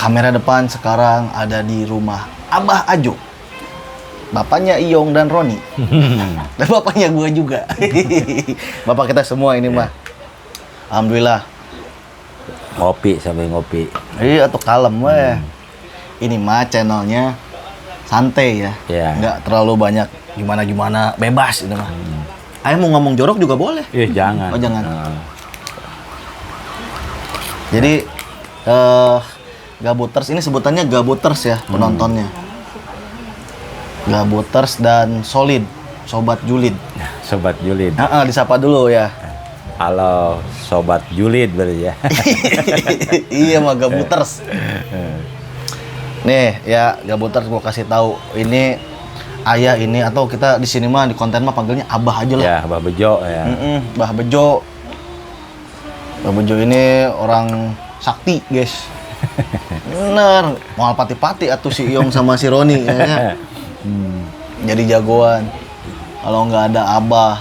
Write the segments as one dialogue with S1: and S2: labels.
S1: kamera depan sekarang ada di rumah Abah Ajo. Bapaknya Iyong dan Roni. Dan bapaknya gua juga. Bapak kita semua ini mah. Alhamdulillah.
S2: Ngopi sambil ngopi.
S1: Iya atau kalem weh. Ini mah channelnya santai ya. Nggak terlalu banyak gimana-gimana, bebas ini mah. Ayah mau ngomong jorok juga boleh.
S2: Jangan.
S1: Oh jangan. Jadi Gabuters ini sebutannya Gabuters ya penontonnya. Gabuters dan Solid, Sobat Julid.
S2: Sobat Julid.
S1: Disapa dulu ya.
S2: Halo Sobat Julid berarti ya.
S1: Iya mah Gabuters. Nih ya Gabuters gua kasih tahu ini ayah ini atau kita di sini mah di konten mah panggilnya Abah aja lah.
S2: Ya Abah Bejo ya.
S1: Abah Bejo. Abah Bejo ini orang sakti guys. Bener, mau pati-pati atuh si Iyong sama si Roni ya. Jadi jagoan. Kalau nggak ada Abah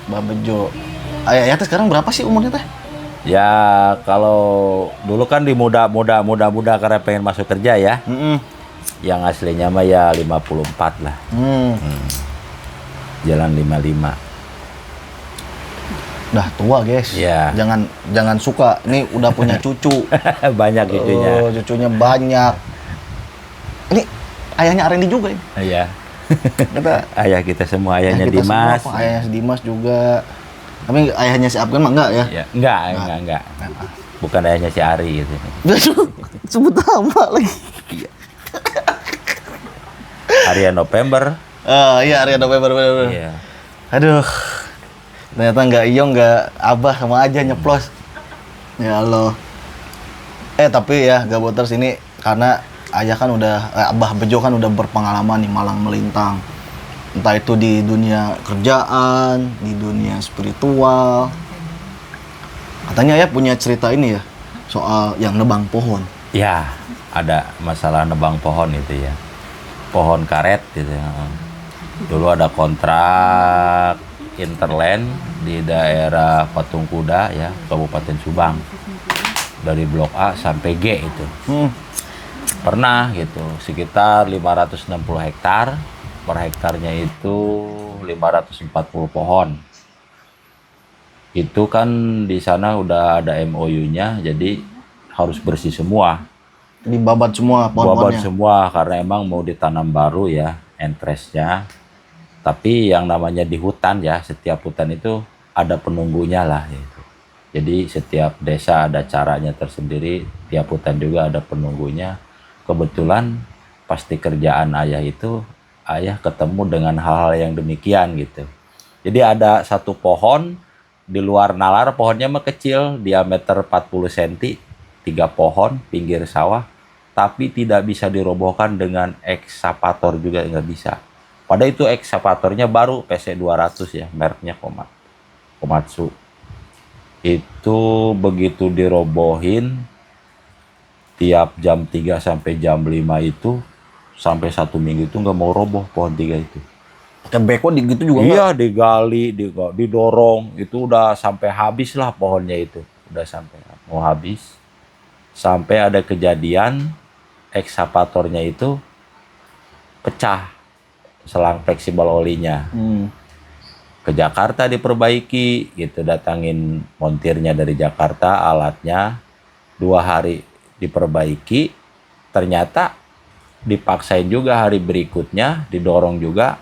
S1: Bejo. Ayah teh sekarang berapa sih umurnya teh?
S2: Ya kalau dulu kan di muda karena pengen masuk kerja ya. Yang aslinya mah ya 54 lah. Jalan 55.
S1: Dah tua guys.
S2: Ya.
S1: Jangan suka. Ini udah punya cucu.
S2: Banyak cucunya.
S1: Oh, cucunya banyak. Ini ayahnya Arendi juga ini.
S2: Iya.
S1: Kita
S2: Ayah kita semua, ayahnya
S1: kita
S2: Dimas.
S1: semua, ayahnya si Dimas juga. Tapi ayahnya si Afgan mah enggak ya?
S2: Ya, enggak. Bukan ayahnya si Ari gitu.
S1: Sebut nama lagi.
S2: Harian November.
S1: Iya, Arya November bener.
S2: Iya.
S1: Aduh. Ternyata nggak Iyong, nggak Abah, sama aja nyeplos. Ya Allah. Tapi ya Gabuters ini karena ayah kan Abah Bejo kan udah berpengalaman nih malang melintang. Entah itu di dunia kerjaan, di dunia spiritual. Katanya ayah punya cerita ini ya, soal yang nebang pohon.
S2: Ya, ada masalah nebang pohon itu ya. Pohon karet gitu ya. Dulu ada kontrak Interland di daerah Patung Kuda ya, Kabupaten Subang. Dari Blok A sampai G itu. Pernah gitu, sekitar 560 hektar. Per hektarnya itu 540 pohon. Itu kan di sana udah ada MOU-nya, jadi harus bersih semua.
S1: Dibabat semua pohon-pohonnya.
S2: Babat semua karena emang mau ditanam baru ya, entrance-nya. Tapi yang namanya di hutan ya, setiap hutan itu ada penunggunya lah gitu. Jadi setiap desa ada caranya tersendiri, tiap hutan juga ada penunggunya. Kebetulan pasti kerjaan ayah itu, ayah ketemu dengan hal-hal yang demikian gitu. Jadi ada satu pohon di luar nalar, pohonnya mah kecil, diameter 40 cm, 3 pohon pinggir sawah, tapi tidak bisa dirobohkan dengan ekskavator juga nggak bisa. Pada itu ekskavatornya baru PC200 ya, mereknya Komatsu. Itu begitu dirobohin, tiap jam 3 sampai jam 5 itu, sampai 1 minggu itu nggak mau roboh pohon 3 itu.
S1: Pakai beko gitu juga
S2: Iya, digali, didorong, itu udah sampai habis lah pohonnya itu. Udah sampai mau habis. Sampai ada kejadian, ekskavatornya itu pecah. Selang fleksibel olinya. Ke Jakarta diperbaiki gitu, datangin montirnya dari Jakarta, alatnya 2 hari diperbaiki, ternyata dipaksain juga hari berikutnya, didorong juga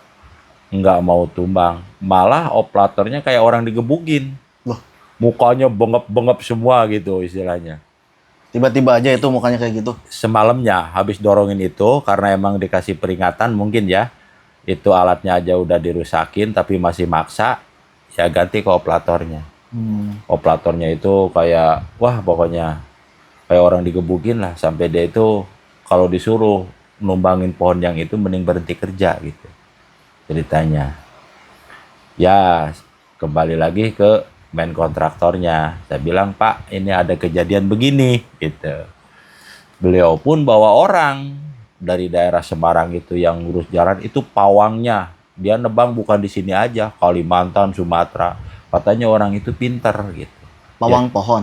S2: nggak mau tumbang, malah operatornya kayak orang digebukin.
S1: Loh.
S2: Mukanya bengep-bengep semua gitu istilahnya.
S1: Tiba-tiba aja itu mukanya kayak gitu.
S2: Semalamnya habis dorongin itu karena emang dikasih peringatan mungkin ya, itu alatnya aja udah dirusakin tapi masih maksa, ya ganti ke operatornya. Operatornya itu kayak wah pokoknya kayak orang digebukin lah, sampai dia itu kalau disuruh numbangin pohon yang itu mending berhenti kerja gitu ceritanya. Ya kembali lagi ke main kontraktornya, saya bilang Pak ini ada kejadian begini gitu. Beliau pun bawa orang dari daerah Semarang itu yang ngurus jalan, itu pawangnya dia nebang bukan di sini aja, Kalimantan, Sumatera. Katanya orang itu pinter gitu.
S1: Pawang
S2: Ya,
S1: pohon.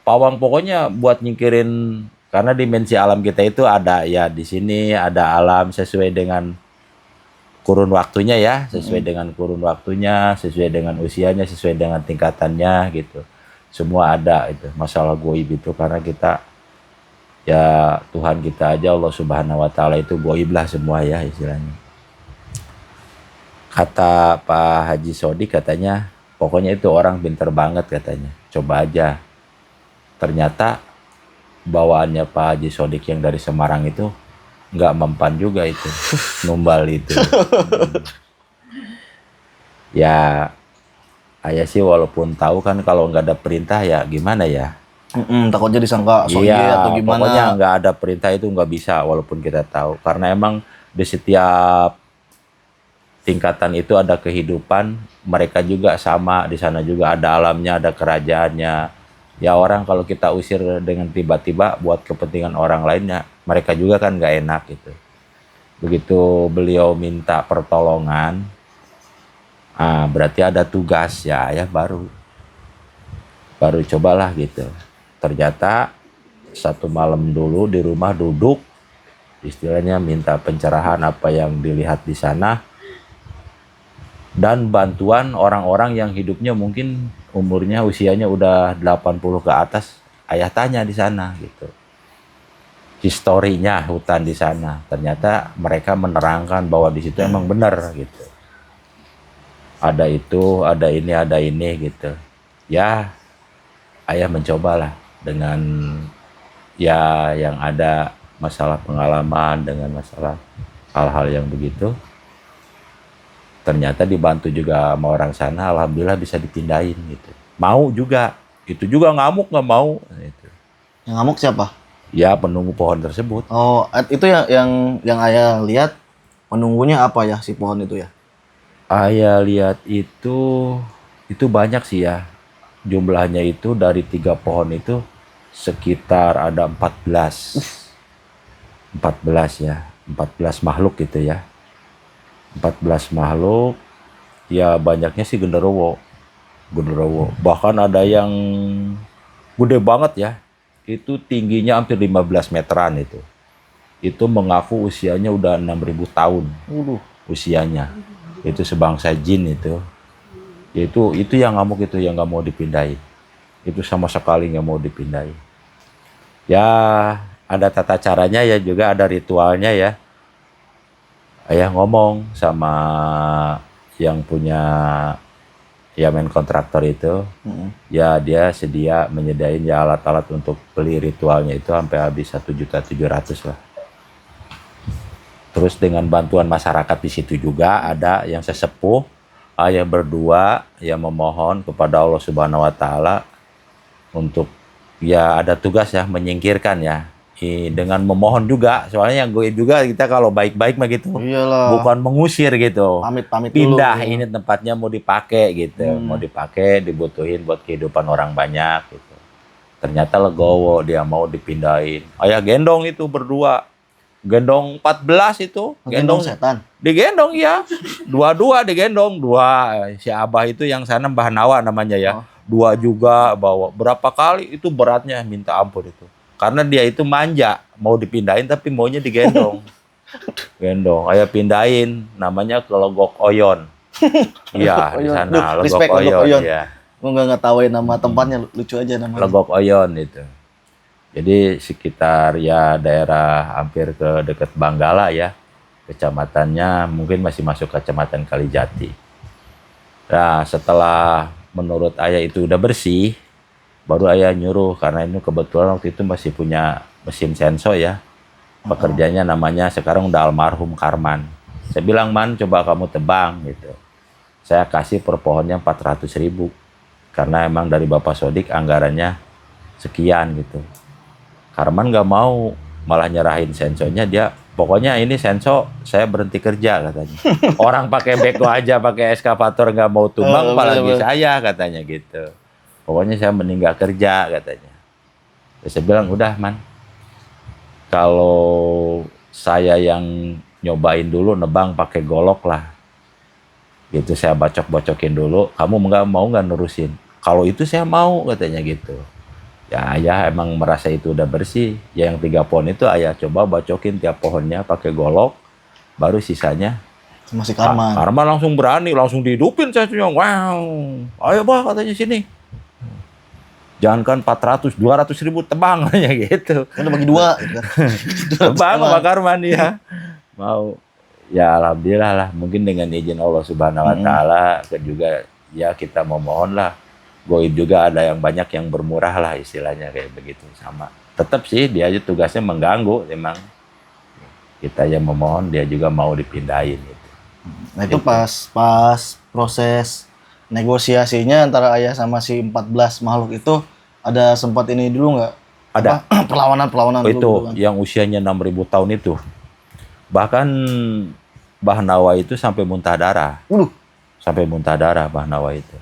S2: pawang pokoknya buat nyingkirin Karena dimensi alam kita itu ada ya, di sini ada alam sesuai dengan kurun waktunya ya, sesuai dengan kurun waktunya, sesuai dengan usianya, sesuai dengan tingkatannya gitu. Semua ada itu. Masalah goib itu karena kita ya Tuhan kita aja Allah Subhanahu wa taala itu goib lah semua ya istilahnya. Kata Pak Haji Sodik katanya, pokoknya itu orang pinter banget katanya. Coba aja. Ternyata bawaannya Pak Haji Sodik yang dari Semarang itu nggak mempan juga itu. Numbal itu. Ya, ayah sih walaupun tahu kan kalau nggak ada perintah ya gimana ya.
S1: Takutnya disangka soye
S2: Iya,
S1: atau gimana.
S2: pokoknya nggak ada perintah itu nggak bisa walaupun kita tahu. Karena emang di setiap tingkatan itu ada kehidupan, mereka juga sama, di sana juga ada alamnya, ada kerajaannya. Ya orang kalau kita usir dengan tiba-tiba buat kepentingan orang lainnya, mereka juga kan nggak enak gitu. Begitu beliau minta pertolongan, berarti ada tugas ya baru cobalah gitu. Ternyata satu malam dulu di rumah duduk, istilahnya minta pencerahan apa yang dilihat di sana. Dan bantuan orang-orang yang hidupnya mungkin umurnya usianya udah 80 ke atas, ayah tanya di sana gitu. Historinya hutan di sana. Ternyata mereka menerangkan bahwa di situ emang benar gitu. Ada itu, ada ini gitu. Ya, ayah mencobalah dengan ya yang ada masalah pengalaman dengan masalah hal-hal yang begitu. Ternyata dibantu juga sama orang sana, alhamdulillah bisa dipindahin gitu. Mau juga, itu juga ngamuk nggak mau. Gitu.
S1: Yang ngamuk siapa?
S2: Ya penunggu pohon tersebut.
S1: Oh, itu yang ayah lihat penunggunya apa ya si pohon itu ya?
S2: Ayah lihat itu banyak sih ya. Jumlahnya itu dari 3 pohon itu sekitar ada 14. 14 ya, 14 makhluk gitu ya. 14 makhluk, ya banyaknya sih genderuwo. Bahkan ada yang gede banget ya, itu tingginya hampir 15 meteran itu. Itu mengaku usianya udah 6.000 tahun. Usianya. Itu sebangsa jin itu. Itu yang ngamuk itu yang nggak mau dipindahin. Itu sama sekali nggak mau dipindahin. Ya ada tata caranya ya juga ada ritualnya ya. Ayah ngomong sama yang punya ya main kontraktor itu, ya dia sedia menyediain ya alat-alat untuk beli ritualnya itu sampai habis 1.700.000 lah. Terus dengan bantuan masyarakat di situ juga ada yang sesepuh, ayah berdua yang memohon kepada Allah Subhanahu Wa Taala untuk ya ada tugas ya menyingkirkan ya. Dengan memohon juga, soalnya yang gue juga kita kalau baik-baik mah gitu.
S1: Iyalah.
S2: Bukan mengusir gitu.
S1: Pamit-pamit
S2: pindah
S1: dulu.
S2: Ini tempatnya mau dipakai gitu. Mau dipakai, dibutuhin buat kehidupan orang banyak gitu. Ternyata legowo dia mau dipindahin. Ayah gendong itu berdua. Gendong 14 itu.
S1: Gendong setan.
S2: Digendong ya. Dua-dua digendong. Dua si Abah itu yang sana Mbah Nawa namanya ya. Dua juga bawa. Berapa kali itu beratnya minta ampun itu. Karena dia itu manja, mau dipindahin tapi maunya digendong. Gendong, ayah pindahin, namanya ke Logok Oyon. Iya, di sana, Logok Oyon. Ya.
S1: Gue nggak tahuin nama tempatnya, lucu aja namanya.
S2: Logok Oyon itu. Jadi sekitar ya daerah hampir ke dekat Banggala ya. Kecamatannya mungkin masih masuk kecamatan Kalijati. Nah, setelah menurut ayah itu udah bersih, baru ayah nyuruh karena ini kebetulan waktu itu masih punya mesin senso ya. Pekerjanya namanya sekarang udah almarhum Karman. Saya bilang, Man, coba kamu tebang gitu. Saya kasih per pohonnya 400.000. Karena emang dari Bapak Sodik anggarannya sekian gitu. Karman nggak mau, malah nyerahin sensonya dia. Pokoknya ini senso saya berhenti kerja katanya. Orang pakai beko aja, pakai eskavator nggak mau tumbang, apalagi saya katanya gitu. Pokoknya saya mending gak kerja katanya. Terus saya bilang udah Man, kalau saya yang nyobain dulu nebang pakai golok lah. Gitu saya bacok-bacokin dulu. Kamu mau nggak nerusin? Kalau itu saya mau katanya gitu. Ya ayah emang merasa itu udah bersih. Ya yang 3 pohon itu ayah coba bacokin tiap pohonnya pakai golok. Baru sisanya.
S1: Masih Karman.
S2: Karman langsung berani, langsung dihidupin satunya. Wow, ayo bah katanya sini. Jangankan 400, 200 ribu tebang ya gitu.
S1: Kan udah bagi 2 gitu kan.
S2: Tebang sama Karman ya. Mau. Ya alhamdulillah lah. Mungkin dengan izin Allah Subhanahu Wa Taala juga ya kita memohon lah. Goib juga ada yang banyak yang bermurah lah istilahnya kayak begitu sama. Tetap sih dia aja tugasnya mengganggu emang. Kita yang memohon dia juga mau dipindahin gitu.
S1: Nah itu pas proses negosiasinya antara ayah sama si 14 makhluk itu ada sempat ini dulu nggak?
S2: Ada.
S1: Perlawanan
S2: Oh,
S1: dulu
S2: itu
S1: gitu kan.
S2: yang usianya 6.000 tahun itu. Bahkan Bahnawa itu sampai muntah darah. Sampai muntah darah Bahnawa itu.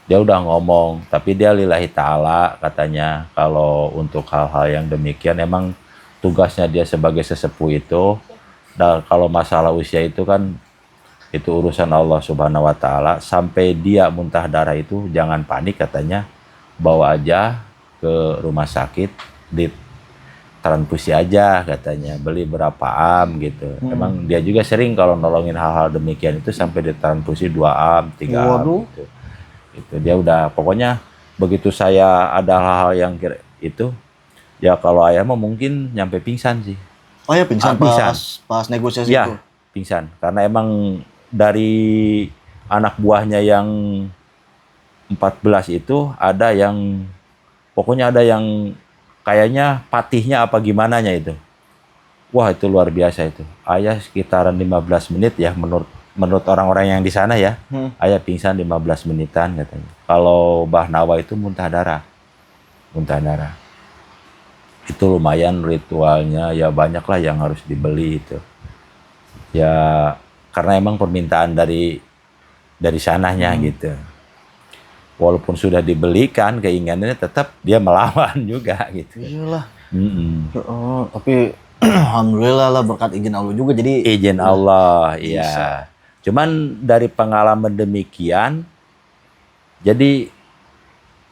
S2: Dia udah ngomong, tapi dia lillahi ta'ala katanya kalau untuk hal-hal yang demikian emang tugasnya dia sebagai sesepuh itu. Dan kalau masalah usia itu kan itu urusan Allah Subhanahu Wa Taala. Sampai dia muntah darah itu jangan panik katanya, bawa aja ke rumah sakit, ditransfusi aja katanya, beli berapa am gitu. Emang dia juga sering kalau nolongin hal-hal demikian itu sampai ditransfusi 2 am, 3 am gitu. Itu dia udah pokoknya begitu saya ada hal-hal yang kira itu ya kalau ayah mah mungkin nyampe pingsan sih.
S1: Oh ya pingsan
S2: Pingsan.
S1: pas negosiasi itu.
S2: Ya, pingsan karena emang dari anak buahnya yang 14 itu ada yang pokoknya ada yang kayaknya patihnya apa gimananya itu. Wah, itu luar biasa itu. Ayah sekitaran 15 menit ya menurut orang-orang yang di sana ya. Ayah pingsan 15 menitan katanya. Kalau Bahnawa itu muntah darah. Muntah darah. Itu lumayan ritualnya ya banyak lah yang harus dibeli itu. Ya karena emang permintaan dari sananya gitu. Walaupun sudah dibelikan keinginannya tetap dia melawan juga gitu.
S1: Iyalah. Tapi alhamdulillah lah berkat izin Allah juga jadi
S2: izin Allah, iya. Cuman dari pengalaman demikian, jadi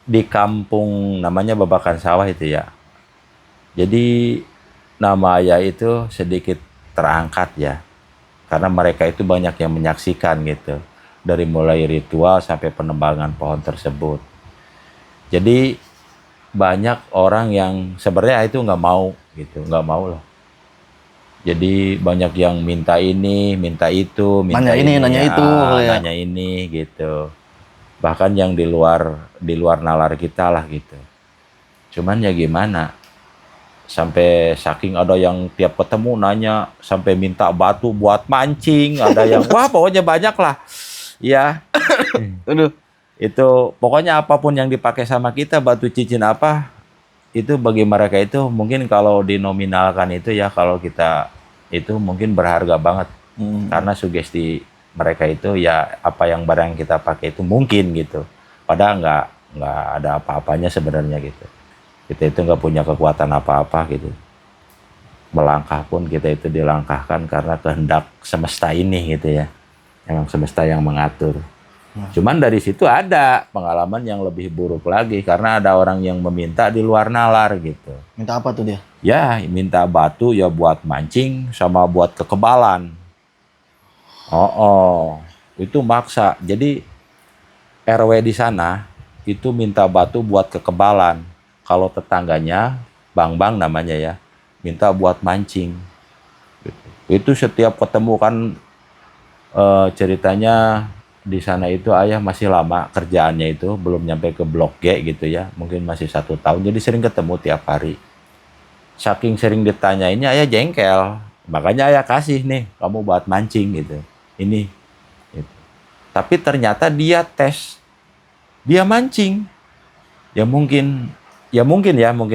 S2: di kampung namanya Babakan Sawah itu ya. Jadi nama ayah itu sedikit terangkat ya. Karena mereka itu banyak yang menyaksikan gitu. Dari mulai ritual sampai penebangan pohon tersebut. Jadi banyak orang yang sebenarnya itu nggak mau gitu, nggak mau lah. Jadi banyak yang minta ini, minta itu, minta
S1: nanya ini, nanya itu,
S2: nanya ini gitu. Bahkan yang di luar nalar kita lah gitu. Cuman ya gimana? Sampai saking ada yang tiap ketemu nanya sampai minta batu buat mancing, ada yang wah pokoknya banyak lah. Ya.
S1: Aduh.
S2: Itu pokoknya apapun yang dipakai sama kita, batu cincin apa itu bagi mereka itu mungkin kalau dinominalkan itu ya kalau kita itu mungkin berharga banget karena sugesti mereka itu ya apa yang barang kita pakai itu mungkin gitu padahal nggak ada apa-apanya sebenarnya gitu kita itu nggak punya kekuatan apa-apa gitu melangkah pun kita itu dilangkahkan karena kehendak semesta ini gitu ya emang semesta yang mengatur. Cuman dari situ ada pengalaman yang lebih buruk lagi karena ada orang yang meminta di luar nalar gitu.
S1: Minta apa tuh dia?
S2: Ya, minta batu ya buat mancing sama buat kekebalan. Itu maksa. Jadi RW di sana itu minta batu buat kekebalan. Kalau tetangganya, Bang namanya ya, minta buat mancing. Itu setiap ketemu kan ceritanya di sana itu ayah masih lama kerjaannya itu belum nyampe ke blok G gitu ya mungkin masih 1 tahun jadi sering ketemu tiap hari saking sering ditanyainnya ayah jengkel makanya ayah kasih nih kamu buat mancing gitu ini gitu. Tapi ternyata dia tes dia mancing ya mungkin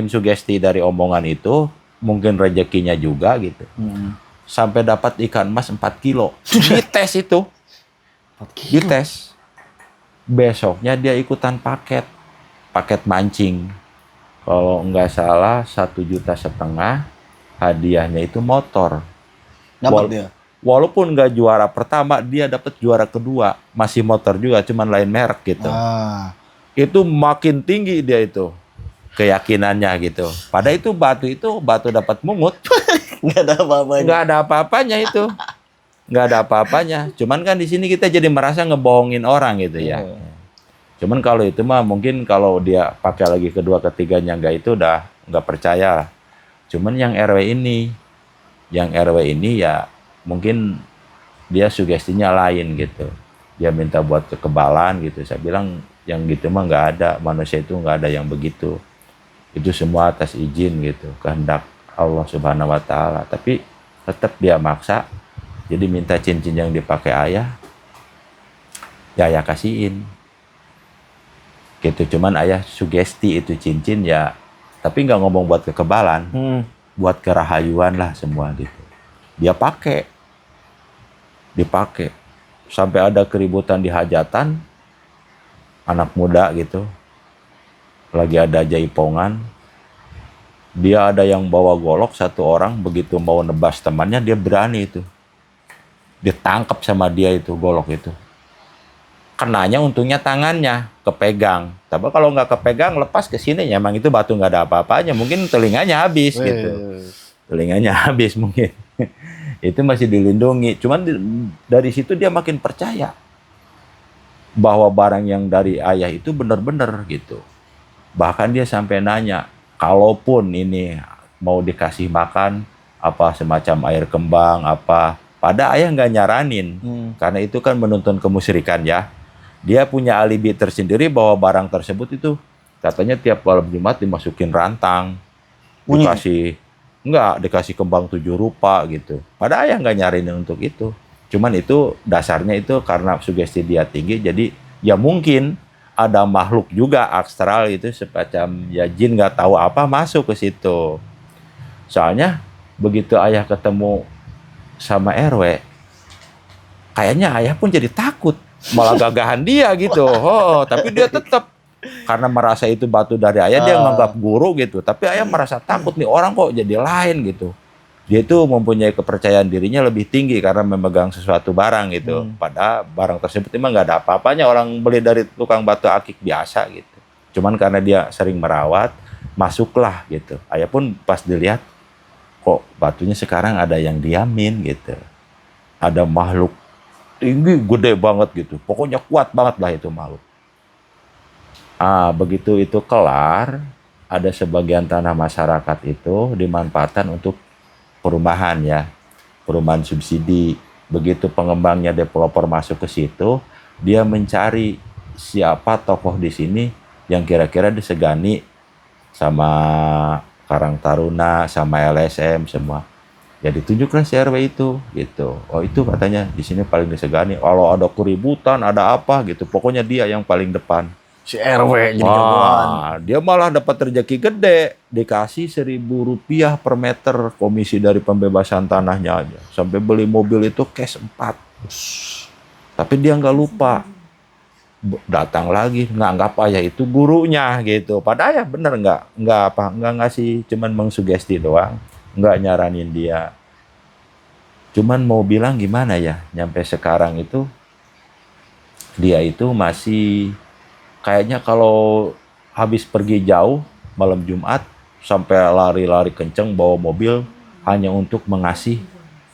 S2: sugesti dari omongan itu mungkin rezekinya juga gitu sampai dapat ikan emas 4 kilo dites itu dites besoknya dia ikutan paket mancing kalau nggak salah 1,5 juta hadiahnya itu motor
S1: dapat dia
S2: walaupun nggak juara pertama dia dapat juara kedua masih motor juga cuman lain merek gitu itu makin tinggi dia itu keyakinannya gitu. Padahal itu batu dapat mungut.
S1: Nggak ada apa-apanya.
S2: Nggak ada apa-apanya itu. Nggak ada apa-apanya. Cuman kan di sini kita jadi merasa ngebohongin orang gitu ya. Cuman kalau itu mah mungkin kalau dia pakai lagi kedua ketiganya nggak, itu udah nggak percaya. Cuman yang RW ini ya mungkin dia sugestinya lain gitu. Dia minta buat kekebalan gitu. Saya bilang yang gitu mah nggak ada, manusia itu nggak ada yang begitu. Itu semua atas izin gitu, kehendak Allah Subhanahu Wa Taala. Tapi tetap dia maksa. Jadi minta cincin yang dipakai ayah, ya ayah kasihin. Gitu, cuman ayah sugesti itu cincin ya, tapi nggak ngomong buat kekebalan, buat kerahayuan lah semua gitu. Dia dipakai, sampai ada keributan di hajatan, anak muda gitu, lagi ada jaipongan, dia ada yang bawa golok satu orang, begitu mau nebas temannya dia berani itu, ditangkap sama dia itu golok itu. Kenanya untungnya tangannya kepegang. Tapi kalau nggak kepegang lepas ke sini, emang itu batu nggak ada apa-apanya. Mungkin telinganya habis gitu. Telinganya habis mungkin. Itu masih dilindungi. Cuman dari situ dia makin percaya bahwa barang yang dari ayah itu benar-benar gitu. Bahkan dia sampai nanya, kalaupun ini mau dikasih makan apa semacam air kembang apa, pada ayah nggak nyaranin. Karena itu kan menuntun kemusyrikan ya. Dia punya alibi tersendiri bahwa barang tersebut itu katanya tiap malam Jumat dimasukin rantang, dikasih kembang 7 rupa gitu. Padahal ayah nggak nyariin untuk itu. Cuman itu dasarnya itu karena sugesti dia tinggi, jadi ya mungkin ada makhluk juga astral itu semacam ya jin nggak tahu apa masuk ke situ. Soalnya begitu ayah ketemu sama RW, kayaknya ayah pun jadi takut. Malah gagahan dia gitu. Tapi dia tetap karena merasa itu batu dari ayah, dia menganggap guru gitu. Tapi ayah merasa takut nih orang kok jadi lain gitu. Dia itu mempunyai kepercayaan dirinya lebih tinggi karena memegang sesuatu barang gitu. Padahal barang tersebut memang nggak ada apa-apanya, orang beli dari tukang batu akik biasa gitu. Cuman karena dia sering merawat, masuklah gitu. Ayah pun pas dilihat, kok batunya sekarang ada yang diamin gitu. Ada makhluk tinggi, gede banget gitu. Pokoknya kuat banget lah itu makhluk. Begitu itu kelar, ada sebagian tanah masyarakat itu dimanfaatkan untuk perumahan ya. Perumahan subsidi. Begitu pengembangnya developer masuk ke situ, dia mencari siapa tokoh di sini yang kira-kira disegani sama Karang Taruna, sama LSM semua. Ya ditunjuklah si RW itu gitu. Oh itu katanya di sini paling disegani. Kalau ada keributan, ada apa gitu, pokoknya dia yang paling depan.
S1: Si RW jadi jagoan.
S2: Dia malah dapat rezeki gede, dikasih Rp1.000 per meter komisi dari pembebasan tanahnya aja. Sampai beli mobil itu cash 4. Tapi dia nggak lupa. Datang lagi nganggap ayah itu gurunya gitu. Padahal ya bener nggak ngasih, cuman mengsugesti doang. Nggak nyaranin dia. Cuman mau bilang gimana ya, nyampe sekarang itu dia itu masih kayaknya kalau habis pergi jauh malam Jumat sampai lari-lari kenceng bawa mobil hanya untuk mengasih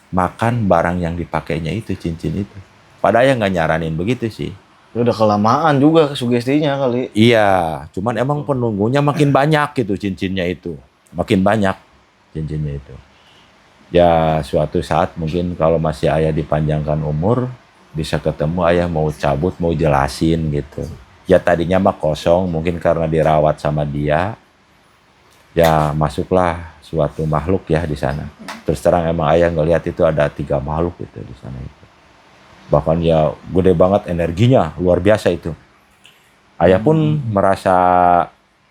S2: makan barang yang dipakainya itu, cincin itu. Padahal ya nggak nyaranin begitu sih.
S1: Udah kelamaan juga sugestinya kali.
S2: Iya, cuman emang penunggunya makin banyak gitu cincinnya itu. Makin banyak cincinnya itu. Ya suatu saat mungkin kalau masih ayah dipanjangkan umur, bisa ketemu ayah mau cabut, mau jelasin gitu. Ya tadinya mah kosong, mungkin karena dirawat sama dia. Ya masuklah suatu makhluk ya di sana. Terus terang emang ayah ngelihat itu ada 3 makhluk gitu di sana itu. Bahkan ya gede banget energinya, luar biasa itu. Ayah pun merasa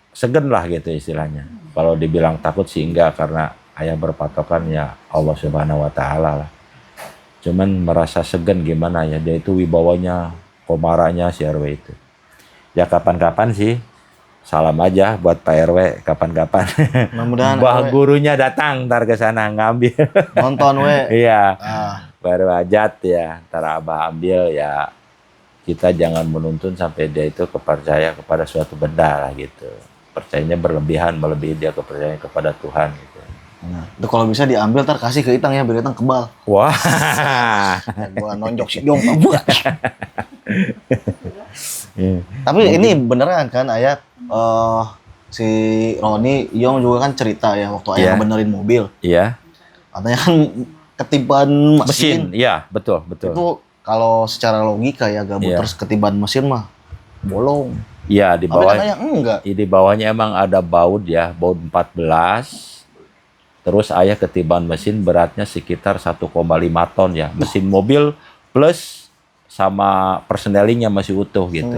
S2: segen lah gitu istilahnya. Kalau dibilang takut sih enggak, karena ayah berpatokan ya Allah Subhanahu Wa Taala lah. Cuman merasa segen gimana ya, dia itu wibawanya, komaranya si RW itu. Ya kapan-kapan sih, salam aja buat Pak RW, kapan-kapan.
S1: Mudah-mudahan
S2: Bah gurunya datang ntar ke sana ngambil.
S1: nonton we.
S2: Iya. Baru hajat ya, ntar abah ambil ya. Kita jangan menuntun sampai dia itu kepercaya kepada suatu benda lah gitu. percayanya berlebihan, melebihi dia kepercayaan kepada Tuhan gitu.
S1: Nah, itu kalau bisa diambil ntar kasih ke Itang ya, biar Itang kebal.
S2: Wah.
S1: Gua nonjok si Jong. Tapi ini beneran kan ayah, si Roni Yong juga kan cerita ya waktu ayah
S2: Iya.
S1: benerin mobil.
S2: Iya.
S1: Katanya kan ketiban mesin.
S2: Iya, betul.
S1: Itu kalau secara logika ya gabut
S2: Iya.
S1: terus ketiban mesin mah bolong.
S2: Iya, di
S1: Tapi
S2: bawah.
S1: katanya enggak.
S2: Di bawahnya emang ada baut ya, baut 14. Terus ayah ketiban mesin beratnya sekitar 1,5 ton ya. Mesin mobil plus sama persnelingnya masih utuh gitu.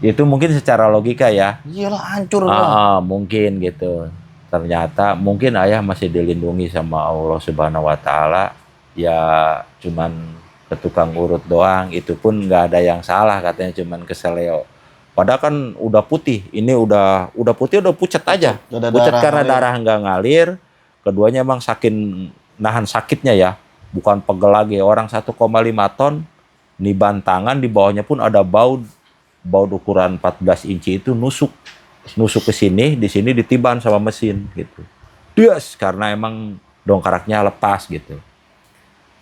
S2: Itu mungkin secara logika ya.
S1: Iyalah hancur lah.
S2: Mungkin gitu. Ternyata mungkin ayah masih dilindungi sama Allah Subhanahu wa taala. Ya cuman ke tukang urut doang, itu pun nggak ada yang salah, katanya cuman keseleo. Padahal kan udah putih. Ini udah putih, udah pucat aja.
S1: Udah
S2: Pucat
S1: darah
S2: karena
S1: ngalir.
S2: darah nggak ngalir. Keduanya emang saking nahan sakitnya ya. Bukan pegel lagi. Orang 1,5 ton niban tangan, di bawahnya pun ada baut ukuran 14 inci itu nusuk ke sini, di sini ditiban sama mesin gitu. Des, karena emang dongkraknya lepas gitu.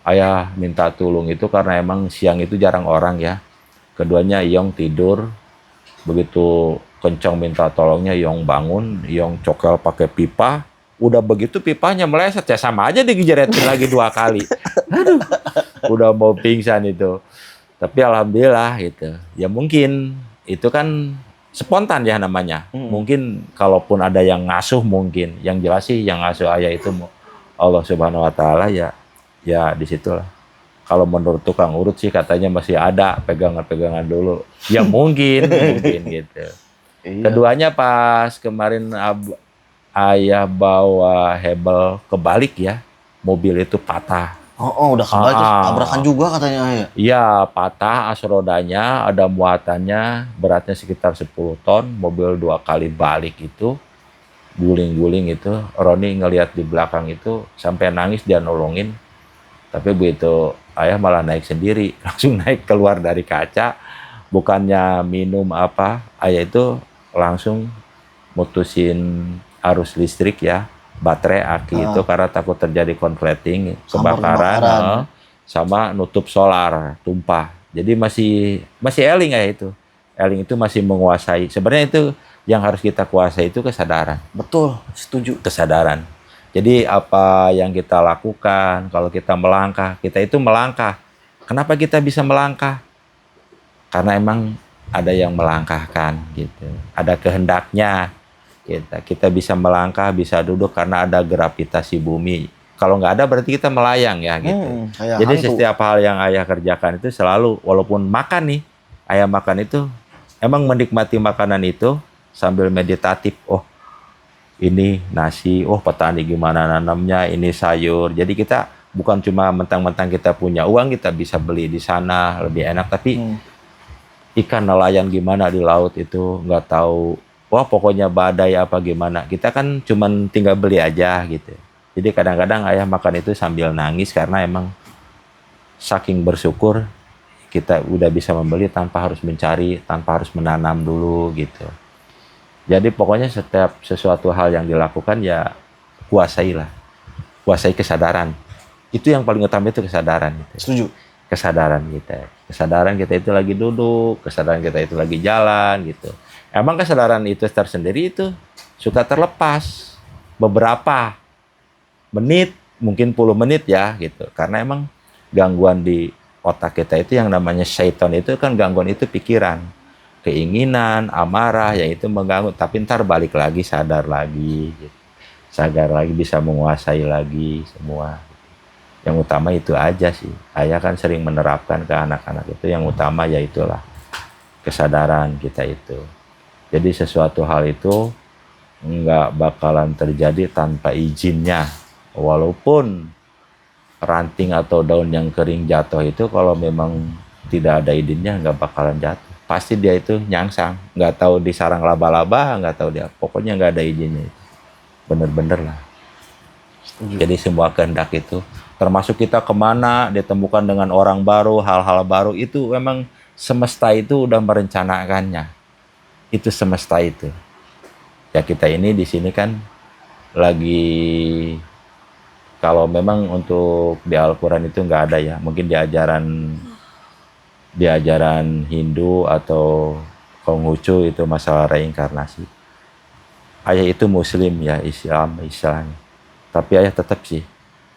S2: Ayah minta tolong itu karena emang siang itu jarang orang ya. Keduanya Yong tidur, begitu kencang minta tolongnya Yong bangun, Yong cokel pakai pipa. Udah begitu pipanya meleset ya, sama aja digejeretin lagi 2 kali. Aduh, udah mau pingsan itu. Tapi alhamdulillah gitu. Ya mungkin itu kan spontan ya namanya. Mungkin kalaupun ada yang ngasuh mungkin. Yang jelas sih yang ngasuh ayah itu Allah Subhanahu wa taala ya disitulah. Kalau menurut tukang urut sih katanya masih ada pegangan-pegangan dulu. Ya mungkin gitu.
S1: Iya.
S2: Keduanya pas kemarin ayah bawa hebel kebalik ya. Mobil itu patah.
S1: Udah kebalik terus tabrakan juga katanya ya.
S2: Iya, patah as rodanya, ada muatannya, beratnya sekitar 10 ton, mobil 2 kali balik itu, guling-guling itu. Roni ngelihat di belakang itu, sampai nangis dia nolongin. Tapi begitu ayah malah naik sendiri, langsung naik keluar dari kaca, bukannya minum apa, ayah itu langsung mutusin arus listrik ya. Baterai aki itu karena takut terjadi konsleting, kebakaran, sama nutup solar tumpah. Jadi masih eling ya itu. Eling itu masih menguasai. Sebenarnya itu yang harus kita kuasai itu kesadaran.
S1: Betul, setuju.
S2: Kesadaran. Jadi apa yang kita lakukan kalau kita melangkah, kita itu melangkah. Kenapa kita bisa melangkah? Karena emang ada yang melangkahkan gitu. Ada kehendaknya. Kita bisa melangkah, bisa duduk karena ada gravitasi bumi. Kalau nggak ada berarti kita melayang ya gitu. Jadi
S1: hantu.
S2: setiap hal yang ayah kerjakan itu selalu, walaupun makan nih, ayah makan itu emang menikmati makanan itu sambil meditatif. Oh ini nasi, oh petani gimana nanamnya, ini sayur. Jadi kita bukan cuma mentang-mentang kita punya uang kita bisa beli di sana lebih enak, tapi ikan nelayan gimana di laut itu nggak tahu. Wah pokoknya badai apa gimana, kita kan cuman tinggal beli aja gitu. Jadi kadang-kadang ayah makan itu sambil nangis karena emang saking bersyukur kita udah bisa membeli tanpa harus mencari, tanpa harus menanam dulu gitu. Jadi pokoknya setiap sesuatu hal yang dilakukan ya kuasailah, kuasai kesadaran. Itu yang paling utama itu kesadaran gitu.
S1: Setuju.
S2: Kesadaran kita itu lagi duduk, kesadaran kita itu lagi jalan gitu. Emang kesadaran itu tersendiri itu suka terlepas beberapa menit, mungkin puluh menit ya gitu. Karena emang gangguan di otak kita itu yang namanya syaitan itu kan gangguan itu pikiran, keinginan, amarah yang itu mengganggu. Tapi ntar balik lagi sadar lagi, gitu. Sadar lagi bisa menguasai lagi semua. Yang utama itu aja sih. Ayah kan sering menerapkan ke anak-anak itu yang utama yaitulah kesadaran kita itu. Jadi sesuatu hal itu nggak bakalan terjadi tanpa izinnya. Walaupun ranting atau daun yang kering jatuh itu kalau memang tidak ada izinnya nggak bakalan jatuh. Pasti dia itu nyangsang. Nggak tahu di sarang laba-laba, nggak tahu dia. Pokoknya nggak ada izinnya. Bener-bener lah. Jadi semua kehendak itu, termasuk kita kemana, ditemukan dengan orang baru, hal-hal baru, itu memang semesta itu udah merencanakannya. Itu semesta itu. Ya kita ini di sini kan lagi, kalau memang untuk di Al-Quran itu nggak ada ya, mungkin di ajaran Hindu atau Konghucu itu masalah reinkarnasi. Ayah itu Muslim ya, Islam. Tapi ayah tetap sih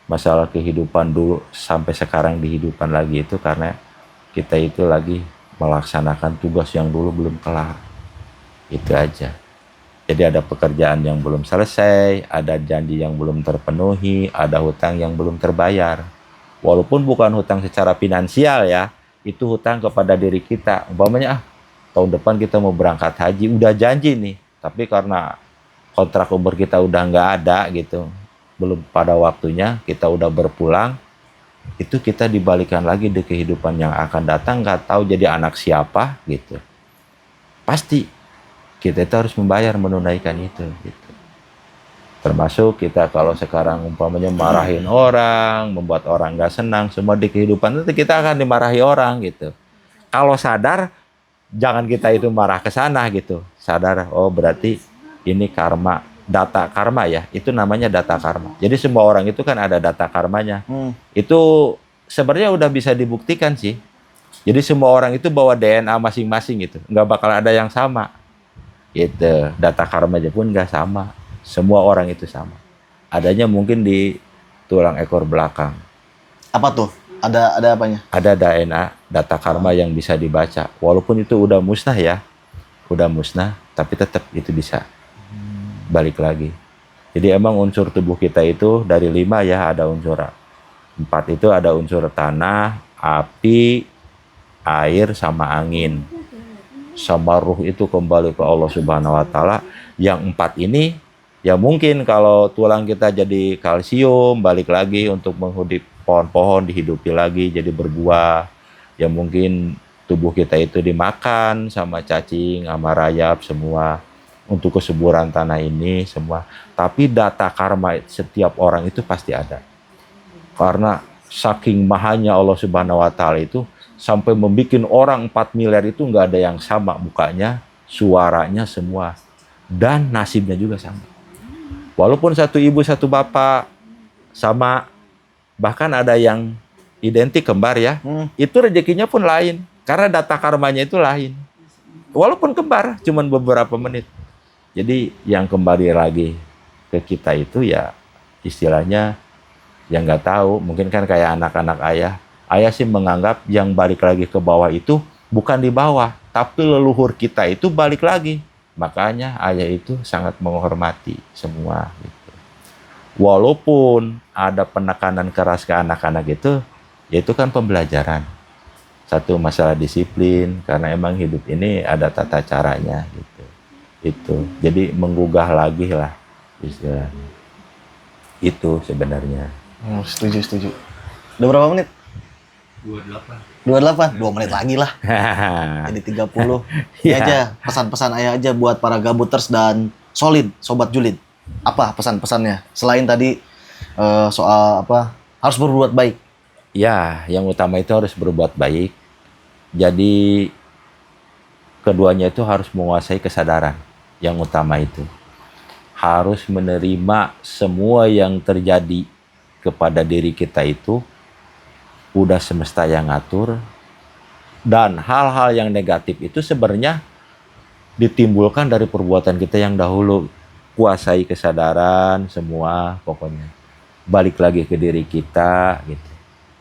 S2: masalah kehidupan dulu sampai sekarang dihidupan lagi itu karena kita itu lagi melaksanakan tugas yang dulu belum kelar. Itu aja. Jadi ada pekerjaan yang belum selesai, ada janji yang belum terpenuhi, ada hutang yang belum terbayar. Walaupun bukan hutang secara finansial ya, itu hutang kepada diri kita. Umpamanya tahun depan kita mau berangkat haji, udah janji nih, tapi karena kontrak umur kita udah nggak ada gitu, belum pada waktunya, kita udah berpulang, itu kita dibalikan lagi di kehidupan yang akan datang, nggak tahu jadi anak siapa gitu. Pasti kita itu harus membayar, menunaikan itu gitu. Termasuk kita kalau sekarang umpamanya marahin orang, membuat orang nggak senang, semua di kehidupan itu kita akan dimarahi orang gitu. Kalau sadar, jangan kita itu marah ke sana gitu. Sadar, oh berarti ini karma, data karma ya, itu namanya data karma. Jadi semua orang itu kan ada data karmanya. Itu sebenarnya udah bisa dibuktikan sih. Jadi semua orang itu bawa DNA masing-masing gitu, nggak bakal ada yang sama. Gitu, data karma aja pun nggak sama. Semua orang itu sama. Adanya mungkin di tulang ekor belakang.
S1: Apa tuh? Ada apanya?
S2: Ada DNA, data karma yang bisa dibaca. Walaupun itu udah musnah ya, udah musnah, tapi tetap itu bisa balik lagi. Jadi emang unsur tubuh kita itu dari 5 ya, ada unsur 4 itu ada unsur tanah, api, air, sama angin. Sama ruh itu kembali ke Allah Subhanahu wa Ta'ala. Yang 4 ini ya mungkin kalau tulang kita jadi kalsium, balik lagi untuk menghidupkan pohon-pohon, dihidupi lagi jadi berbuah. Ya mungkin tubuh kita itu dimakan sama cacing, sama rayap semua untuk kesuburan tanah ini semua. Tapi data karma setiap orang itu pasti ada. Karena saking mahanya Allah Subhanahu wa Ta'ala itu sampai membuat orang 4 miliar itu nggak ada yang sama mukanya, suaranya semua, dan nasibnya juga sama. Walaupun satu ibu satu bapak sama, bahkan ada yang identik kembar ya, itu rezekinya pun lain karena data karmanya itu lain. Walaupun kembar, cuman beberapa menit. Jadi yang kembali lagi ke kita itu ya istilahnya yang nggak tahu, mungkin kan kayak anak-anak ayah. Ayah sih menganggap yang balik lagi ke bawah itu bukan di bawah, tapi leluhur kita itu balik lagi. Makanya ayah itu sangat menghormati semua. Gitu. Walaupun ada penekanan keras ke anak-anak itu, ya itu kan pembelajaran. Satu masalah disiplin, karena emang hidup ini ada tata caranya. Gitu. Itu, jadi menggugah lagi lah istilahnya. Itu sebenarnya.
S1: Setuju. Udah berapa menit? 28. 2 menit lagi lah. Jadi 30. Ini aja pesan-pesan ayah aja buat para gabuters dan solid sobat julid. Apa pesan-pesannya? Selain tadi soal apa? Harus berbuat baik.
S2: Ya, yang utama itu harus berbuat baik. Jadi keduanya itu harus menguasai kesadaran. Yang utama itu harus menerima semua yang terjadi kepada diri kita itu udah semesta yang ngatur, dan hal-hal yang negatif itu sebenarnya ditimbulkan dari perbuatan kita yang dahulu. Kuasai kesadaran semua, pokoknya balik lagi ke diri kita gitu.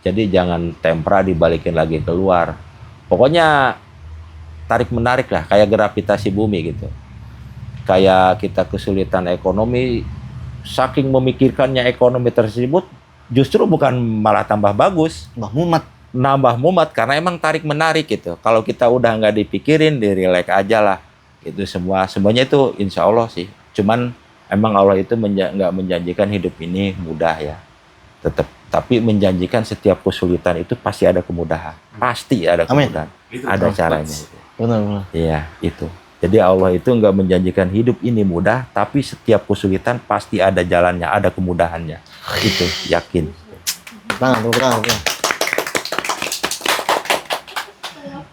S2: Jadi jangan tempra dibalikin lagi keluar. Pokoknya tarik menarik lah, kayak gravitasi bumi gitu. Kayak kita kesulitan ekonomi, saking memikirkannya ekonomi tersebut, justru bukan malah tambah bagus, nambah mumet karena emang tarik menarik gitu. Kalau kita udah nggak dipikirin, direlek aja lah. Itu semuanya itu insya Allah sih. Cuman emang Allah itu nggak menjanjikan hidup ini mudah ya. Tapi menjanjikan setiap kesulitan itu pasti ada kemudahan. Pasti ada kemudahan. Amin. Ada caranya.
S1: Benar.
S2: Iya itu. Jadi Allah itu nggak menjanjikan hidup ini mudah, tapi setiap kesulitan pasti ada jalannya, ada kemudahannya. Itu yakin.
S1: Tangan.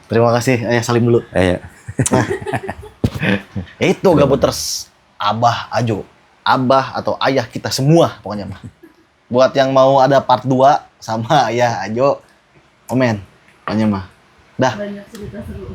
S1: Terima kasih, ayah salim dulu.
S2: Iya.
S1: Nah, itu gabuters. Abah Ajo. Abah atau ayah kita semua pokoknya mah. Buat yang mau ada part 2 sama ayah Ajo, komen. Pokoknya mah. Dah.
S3: Banyak cerita seru.